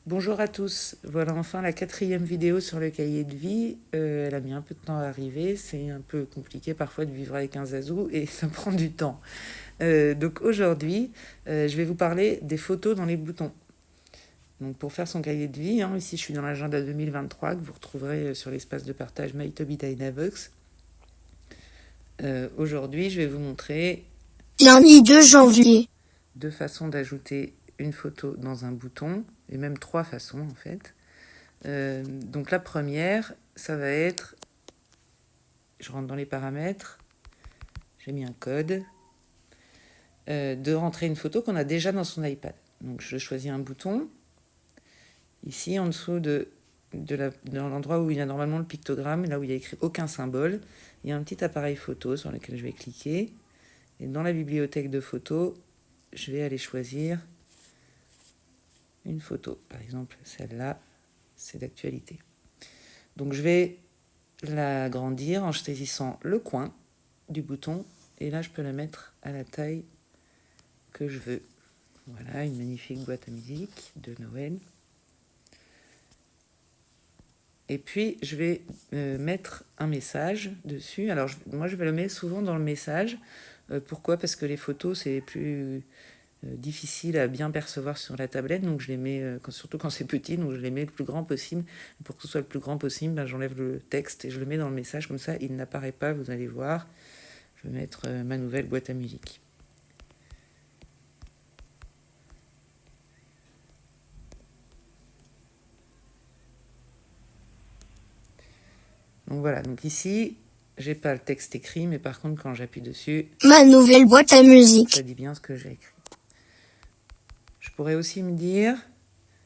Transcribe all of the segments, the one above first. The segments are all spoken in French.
Bonjour à tous, voilà enfin la 4e vidéo sur le cahier de vie. Elle a mis un peu de temps à arriver, c'est un peu compliqué parfois de vivre avec un zazou et ça prend du temps. Donc aujourd'hui, je vais vous parler des photos dans les boutons. Donc pour faire son cahier de vie, ici je suis dans l'agenda 2023 que vous retrouverez sur l'espace de partage MyTobyDynavox. Aujourd'hui, je vais vous montrer Lundi 2 janvier. 2 façons d'ajouter une photo dans un bouton, et même 3 façons en fait. Donc la première, ça va être, je rentre dans les paramètres, j'ai mis un code, de rentrer une photo qu'on a déjà dans son iPad. Donc je choisis un bouton, ici en dessous dans l'endroit où il y a normalement le pictogramme, là où il y a écrit aucun symbole, il y a un petit appareil photo sur lequel je vais cliquer, et dans la bibliothèque de photos, je vais aller choisir une photo. Par exemple, celle-là, c'est d'actualité. Donc je vais l'agrandir en saisissant le coin du bouton et là je peux la mettre à la taille que je veux. Voilà, une magnifique boîte à musique de Noël. Et puis je vais mettre un message dessus. Alors moi je vais le mettre souvent dans le message. Pourquoi ? Parce que les photos c'est plus difficile à bien percevoir sur la tablette, donc je les mets, surtout quand c'est petit, donc je les mets le plus grand possible. Pour que ce soit le plus grand possible, j'enlève le texte et je le mets dans le message, comme ça il n'apparaît pas, vous allez voir. Je vais mettre ma nouvelle boîte à musique. Donc voilà, donc ici, j'ai pas le texte écrit, mais par contre quand j'appuie dessus, Ma nouvelle boîte à musique. ça dit bien ce que j'ai écrit. Je pourrais aussi me dire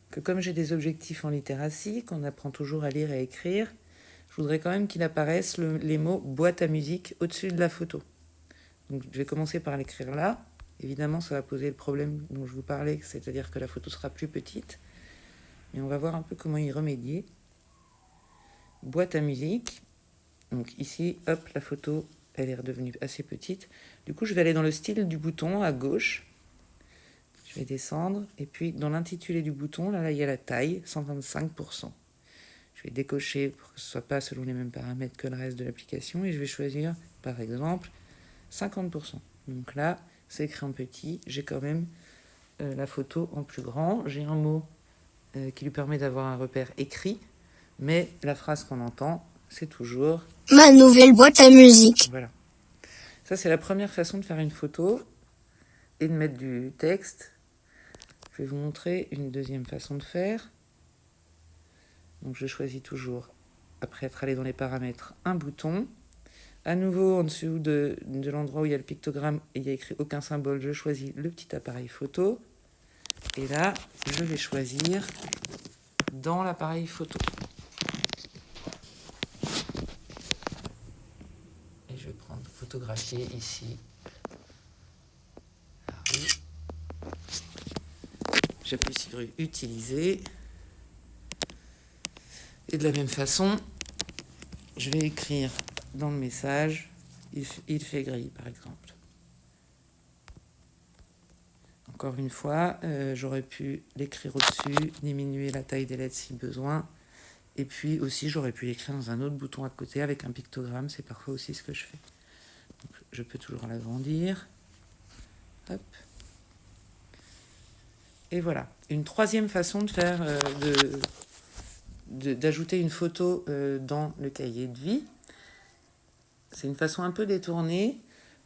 que comme j'ai des objectifs en littératie, qu'on apprend toujours à lire et à écrire, je voudrais quand même qu'il apparaisse les mots boîte à musique au-dessus de la photo. Donc je vais commencer par l'écrire là. Évidemment, ça va poser le problème dont je vous parlais, c'est-à-dire que la photo sera plus petite. Mais on va voir un peu comment y remédier. Boîte à musique. Donc ici, hop, la photo, elle est redevenue assez petite. Du coup, je vais aller dans le style du bouton à gauche. Je vais descendre. Et puis, dans l'intitulé du bouton, là, il y a la taille, 125%. Je vais décocher pour que ce ne soit pas selon les mêmes paramètres que le reste de l'application. Et je vais choisir, par exemple, 50%. Donc là, c'est écrit en petit. J'ai quand même la photo en plus grand. J'ai un mot qui lui permet d'avoir un repère écrit. Mais la phrase qu'on entend, c'est toujours Ma nouvelle boîte à musique. Voilà. Ça, c'est la première façon de faire une photo et de mettre du texte. Je vais vous montrer une deuxième façon de faire. Donc, je choisis toujours, après être allé dans les paramètres, un bouton. À nouveau, en dessous de l'endroit où il y a le pictogramme et il y a écrit aucun symbole, je choisis le petit appareil photo. Et là, je vais choisir dans l'appareil photo. Et je vais prendre photographier ici. Ah oui. J'appuie sur utiliser. Et de la même façon, je vais écrire dans le message, il fait gris par exemple. Encore une fois, j'aurais pu l'écrire au-dessus, diminuer la taille des lettres si besoin. Et puis aussi, j'aurais pu l'écrire dans un autre bouton à côté avec un pictogramme. C'est parfois aussi ce que je fais. Donc, je peux toujours l'agrandir. Hop. Et voilà. Une troisième façon de faire, d'ajouter une photo dans le cahier de vie. C'est une façon un peu détournée.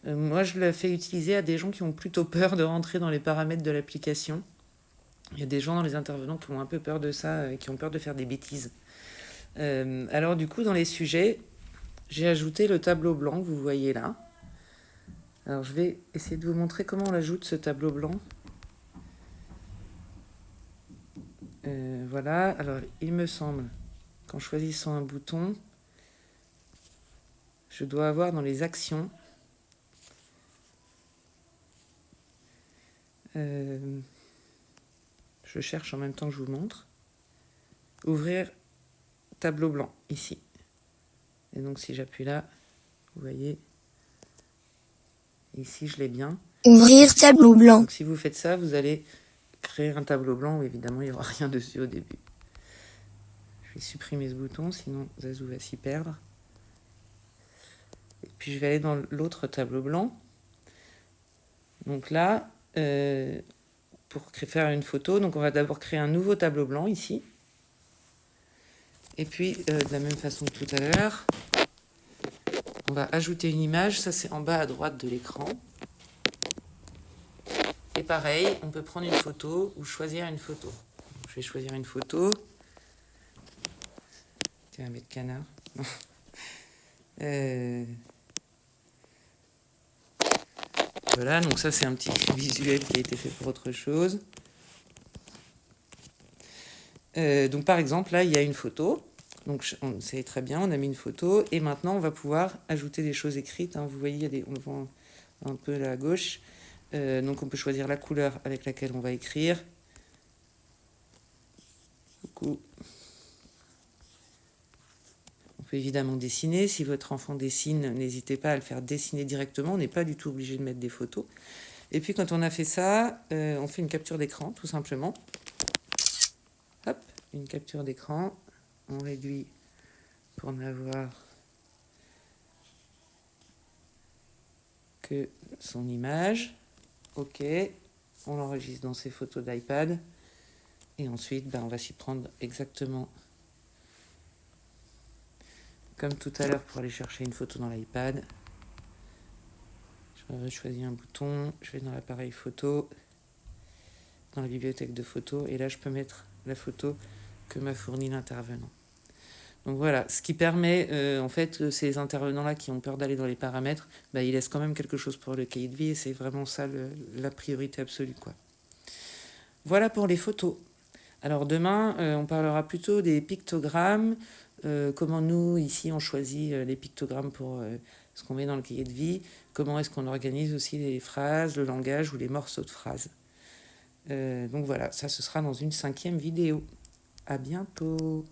Moi, je le fais utiliser à des gens qui ont plutôt peur de rentrer dans les paramètres de l'application. Il y a des gens dans les intervenants qui ont un peu peur de ça, qui ont peur de faire des bêtises. Alors du coup, dans les sujets, j'ai ajouté le tableau blanc que vous voyez là. Alors je vais essayer de vous montrer comment on ajoute ce tableau blanc. Voilà, alors il me semble qu'en choisissant un bouton, je dois avoir dans les actions je cherche en même temps que je vous montre. Ouvrir tableau blanc, ici. Et donc si j'appuie là, vous voyez, ici je l'ai bien. Ouvrir tableau blanc. Donc si vous faites ça, vous allez créer un tableau blanc où évidemment il n'y aura rien dessus au début. Je vais supprimer ce bouton, sinon Zazou va s'y perdre. Et puis je vais aller dans l'autre tableau blanc. Donc là, pour faire une photo, donc on va d'abord créer un nouveau tableau blanc ici. Et puis, de la même façon que tout à l'heure, on va ajouter une image. Ça, c'est en bas à droite de l'écran. Et pareil, on peut prendre une photo ou choisir une photo. Je vais choisir une photo. Tiens, mettre canard. Voilà, donc ça, c'est un petit visuel qui a été fait pour autre chose. Donc par exemple, là, il y a une photo. Donc c'est très bien, on a mis une photo. Et maintenant, on va pouvoir ajouter des choses écrites. Hein. Vous voyez, on le voit un peu là à gauche. Donc on peut choisir la couleur avec laquelle on va écrire. Coucou. On peut évidemment dessiner. Si votre enfant dessine, n'hésitez pas à le faire dessiner directement. On n'est pas du tout obligé de mettre des photos. Et puis quand on a fait ça, on fait une capture d'écran, tout simplement. Hop, une capture d'écran. On réduit pour n'avoir que son image. OK, on l'enregistre dans ses photos d'iPad. Et ensuite, on va s'y prendre exactement comme tout à l'heure pour aller chercher une photo dans l'iPad. Je choisis un bouton, je vais dans l'appareil photo, dans la bibliothèque de photos, et là je peux mettre la photo que m'a fournie l'intervenant. Donc voilà, ce qui permet, en fait, ces intervenants-là qui ont peur d'aller dans les paramètres, ils laissent quand même quelque chose pour le cahier de vie, et c'est vraiment ça la priorité absolue, quoi. Voilà pour les photos. Alors demain, on parlera plutôt des pictogrammes, comment nous, ici, on choisit les pictogrammes pour ce qu'on met dans le cahier de vie, comment est-ce qu'on organise aussi les phrases, le langage ou les morceaux de phrases. Donc voilà, ça ce sera dans une 5e vidéo. À bientôt.